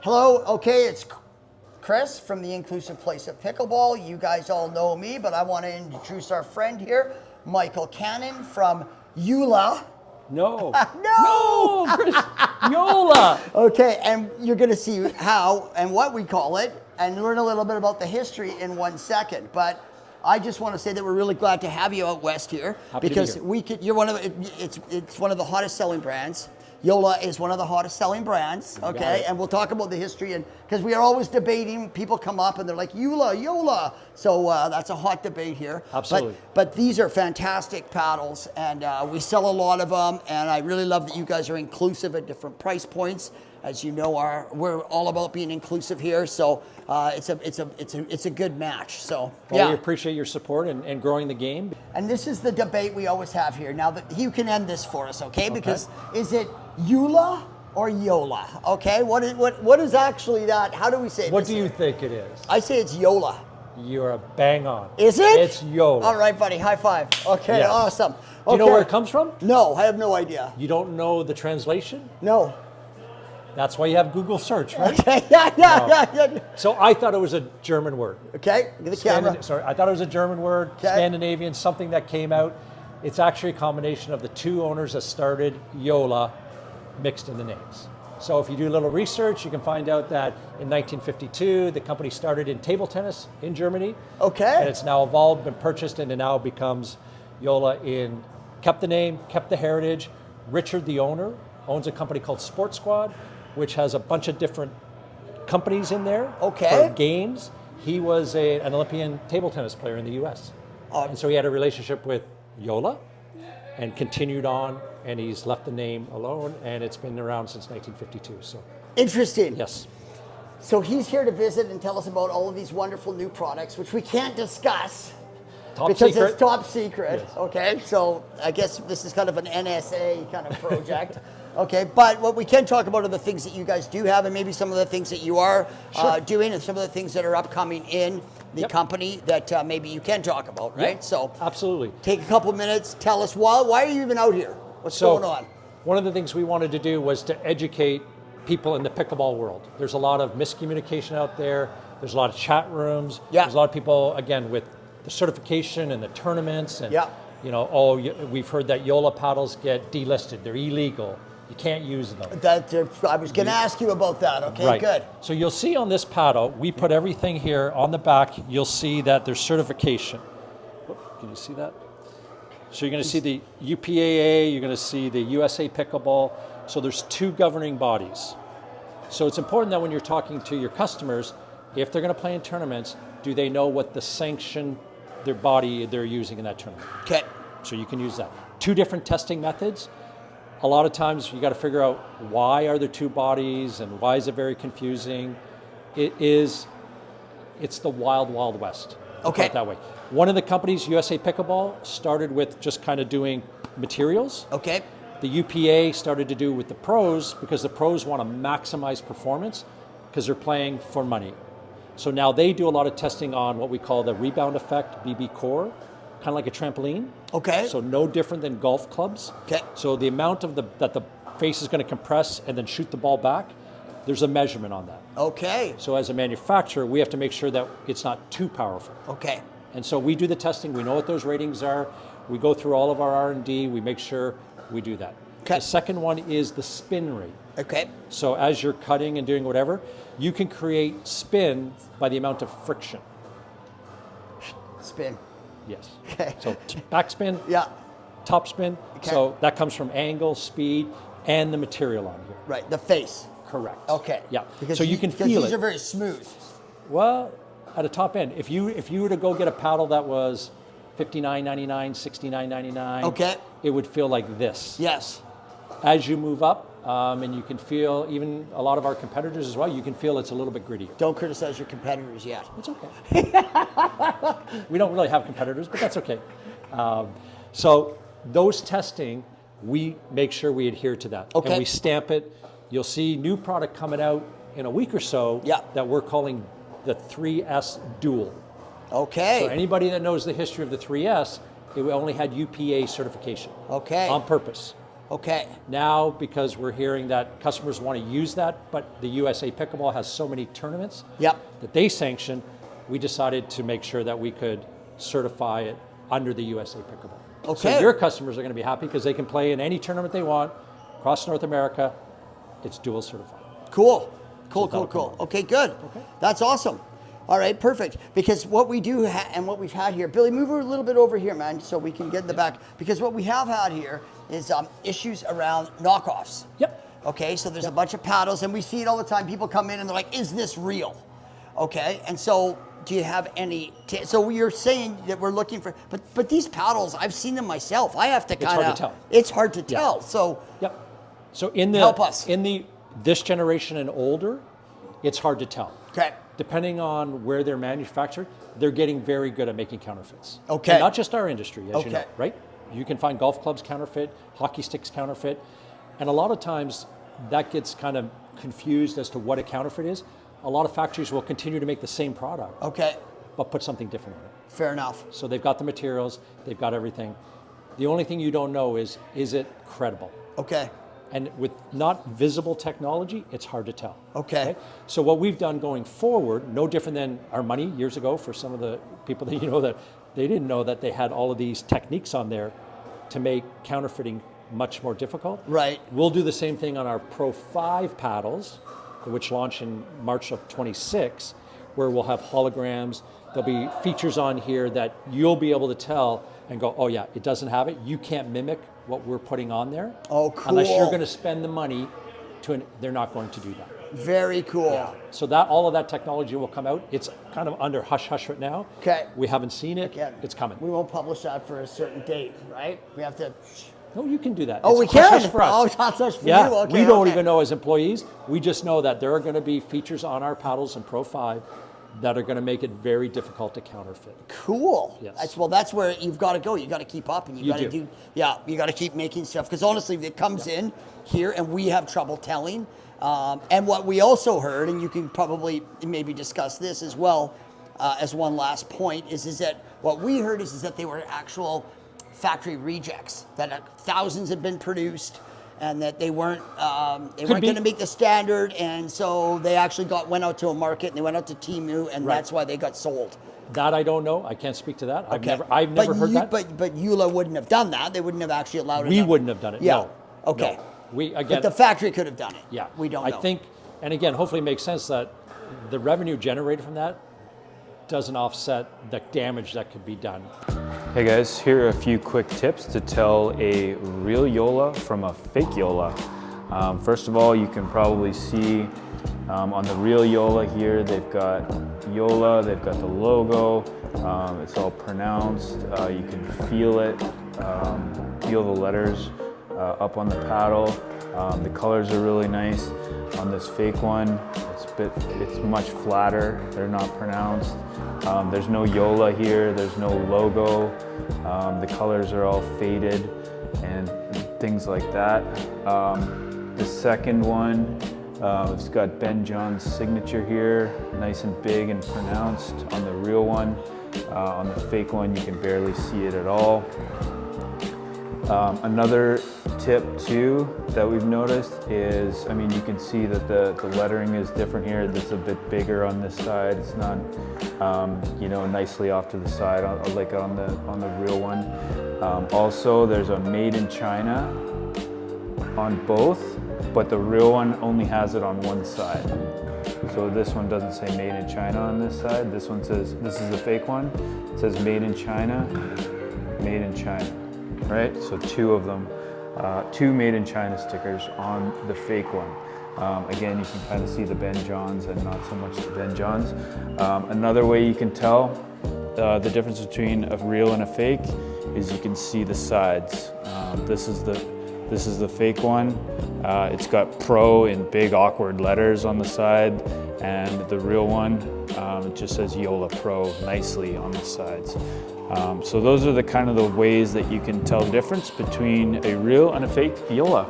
Hello, okay, it's Chris from the Inclusive Place of Pickleball. You guys all know me, but I want to introduce our friend here, Michael Cannon from Joola. No. No! No, Chris. Joola. Okay, and you're going to see how and what we call it and learn a little bit about the history in 1 second. But I just want to say that we're really glad to have you out west here. Happy because to be here. you're one of it's one of the hottest selling brands. Joola is one of the hottest selling brands, okay? And we'll talk about the history, and because we are always debating, people come up and they're like, Joola. So that's a hot debate here. Absolutely. But these are fantastic paddles, and we sell a lot of them, and I really love that you guys are inclusive at different price points. As you know, we're all about being inclusive here, so it's a good match. So Well, we appreciate your support and growing the game. And this is the debate we always have here. Now, you can end this for us, okay? Because is it Joola or Joola? Okay, what is actually that? How do we say it? What do you think it is? I say it's Joola. You're a bang on. Is it? It's Joola. All right, buddy. High five. Okay, Yes. awesome. Do you know where it comes from? No, I have no idea. You don't know the translation? No. That's why you have Google search, right? Okay, yeah. So I thought it was a German word. Okay, get the camera. Sorry, I thought it was a German word, Okay. Scandinavian, something that came out. It's actually a combination of the two owners that started Joola mixed in the names. So if you do a little research, you can find out that in 1952, the company started in table tennis in Germany. Okay. And it's now evolved, been purchased, and it now becomes Joola kept the name, kept the heritage. Richard, the owner, owns a company called Sport Squad, which has a bunch of different companies in there for games. He was an Olympian table tennis player in the US. And so he had a relationship with Joola and continued on, and he's left the name alone, and it's been around since 1952. So Interesting. yes. So he's here to visit and tell us about all of these wonderful new products, which we can't discuss. Because secret. it's top secret, Yes. okay? So I guess this is kind of an NSA kind of project, okay? But what we can talk about are the things that you guys do have, and maybe some of the things that you are doing, and some of the things that are upcoming in the company that maybe you can talk about, right? Yep. So Absolutely. take a couple minutes, tell us why are you even out here? What's going on? One of the things we wanted to do was to educate people in the pickleball world. There's a lot of miscommunication out there. There's a lot of chat rooms. Yeah. There's a lot of people, again, with the certification and the tournaments, and we've heard that Joola paddles get delisted. They're illegal. You can't use them. I was going to ask you about that. Okay, Right. good. So you'll see on this paddle, we put everything here on the back. You'll see that there's certification. Can you see that? So you're going to see the UPAA, you're going to see the USA Pickleball. So there's two governing bodies. So it's important that when you're talking to your customers, if they're going to play in tournaments, do they know what the sanction their body they're using in that tournament? Okay. So you can use that. Two different testing methods. A lot of times you got to figure out why are there two bodies and why is it very confusing. It's the wild, wild west. Okay. Put it that way. One of the companies, USA Pickleball, started with just kind of doing materials. Okay. The UPA started to do with the pros because the pros want to maximize performance because they're playing for money. So now they do a lot of testing on what we call the rebound effect, BB core, kind of like a trampoline. Okay. So no different than golf clubs. Okay. So the amount of that the face is going to compress and then shoot the ball back, there's a measurement on that. Okay. So as a manufacturer, we have to make sure that it's not too powerful. Okay. And so we do the testing. We know what those ratings are. We go through all of our R&D. We make sure we do that. Okay. The second one is the spin rate. Okay. So as you're cutting and doing whatever, you can create spin by the amount of friction. Spin. Yes. Okay. So backspin, Yeah. top spin. Okay. So that comes from angle, speed, and the material on here. Right. The face. Correct. Okay. Yeah. Because so you can feel these it. are very smooth. Well, at a top end, if you were to go get a paddle that was $59.99, $69.99, Okay. it would feel like this. Yes. As you move up, and you can feel, even a lot of our competitors as well, you can feel it's a little bit grittier. Don't criticize your competitors yet. It's okay. We don't really have competitors, but that's okay. So those testing, we make sure we adhere to that. Okay. And we stamp it. You'll see new product coming out in a week or so that we're calling the 3S Dual. Okay. So anybody that knows the history of the 3S, it only had UPA certification. Okay. On purpose. Okay. Now, because we're hearing that customers want to use that, but the USA Pickleball has so many tournaments Yep. that they sanction, we decided to make sure that we could certify it under the USA Pickleball. Okay. So your customers are going to be happy because they can play in any tournament they want across North America. It's dual certified. Cool. So Cool. Okay, good. Okay. That's awesome. All right, perfect. Because what we do and what we've had here, Billy, move a little bit over here, man, so we can get in the back. Because what we have had here is issues around knockoffs. Yep. Okay, so there's a bunch of paddles, and we see it all the time. People come in and they're like, "Is this real?" Okay, and so do you have any? So you're saying that we're looking for, but these paddles, I've seen them myself. I have to kind of. It's hard to tell. It's hard to tell. So. Yep. So in the help us this generation and older, it's hard to tell. Okay. Depending on where they're manufactured, they're getting very good at making counterfeits. Okay. And not just our industry, as you know, Okay. right? You can find golf clubs counterfeit, hockey sticks counterfeit, and a lot of times that gets kind of confused as to what a counterfeit is. A lot of factories will continue to make the same product, Okay. but put something different on it. Fair enough. So they've got the materials, they've got everything. The only thing you don't know is it credible? Okay. And with not visible technology, it's hard to tell. Okay. So what we've done going forward, no different than our money years ago for some of the people that you know that they didn't know that they had all of these techniques on there to make counterfeiting much more difficult. Right. We'll do the same thing on our Pro 5 paddles, which launch in March of 26, where we'll have holograms. There'll be features on here that you'll be able to tell and go, oh yeah, it doesn't have it. You can't mimic what we're putting on there. Oh, cool. Unless you're going to spend the money they're not going to do that. Very cool. Yeah. So that all of that technology will come out. It's kind of under hush hush right now. Okay. We haven't seen it. Again, it's coming. We won't publish that for a certain date, right? We have to. No, you can do that. Oh, It's we can. hush hush for us. Oh, hush hush for yeah. you. Okay. We don't okay. even know as employees. We just know that there are going to be features on our paddles and Pro 5 that are going to make it very difficult to counterfeit. Cool. Yes. That's where you've got to go. You got to keep up, and you got to do. you got to keep making stuff. Because honestly, it comes in here, and we have trouble telling. And what we also heard, and you can probably maybe discuss this as well, as one last point, is that what we heard is that they were actual factory rejects, that thousands had been produced, and that they weren't going to make the standard, and so they actually went out to a market, and they went out to Temu, and that's why they got sold. That I don't know. I can't speak to that. Okay. I've never heard that. But Joola wouldn't have done that. They wouldn't have actually allowed it. We wouldn't have done it. Yeah. No. Okay. No. We again. But the factory could have done it. Yeah. We don't know. I think, and again, hopefully it makes sense that the revenue generated from that doesn't offset the damage that could be done. Hey guys, here are a few quick tips to tell a real Joola from a fake Joola. First of all, you can probably see on the real Joola here, they've got Joola, they've got the logo, it's all pronounced, you can feel it, feel the letters up on the paddle. The colors are really nice. On this fake one, it's much flatter, they're not pronounced. There's no Joola here, there's no logo. The colors are all faded and things like that. The second one, it's got Ben John's signature here, nice and big and pronounced on the real one. On the fake one, you can barely see it at all. Another tip too that we've noticed is, you can see that the lettering is different here. It's a bit bigger on this side. It's not, nicely off to the side like on the real one. Also, there's a made in China on both, but the real one only has it on one side. So this one doesn't say made in China on this side. This one says, this is the fake one. It says made in China, made in China. Right, so two of them, two made in China stickers on the fake one. Again, you can kind of see the Ben Johns and not so much the Ben Johns. Another way you can tell the difference between a real and a fake is you can see the sides. This is the fake one. It's got Pro in big awkward letters on the side, and the real one, it just says Joola Pro nicely on the sides. So those are the ways that you can tell the difference between a real and a fake Joola.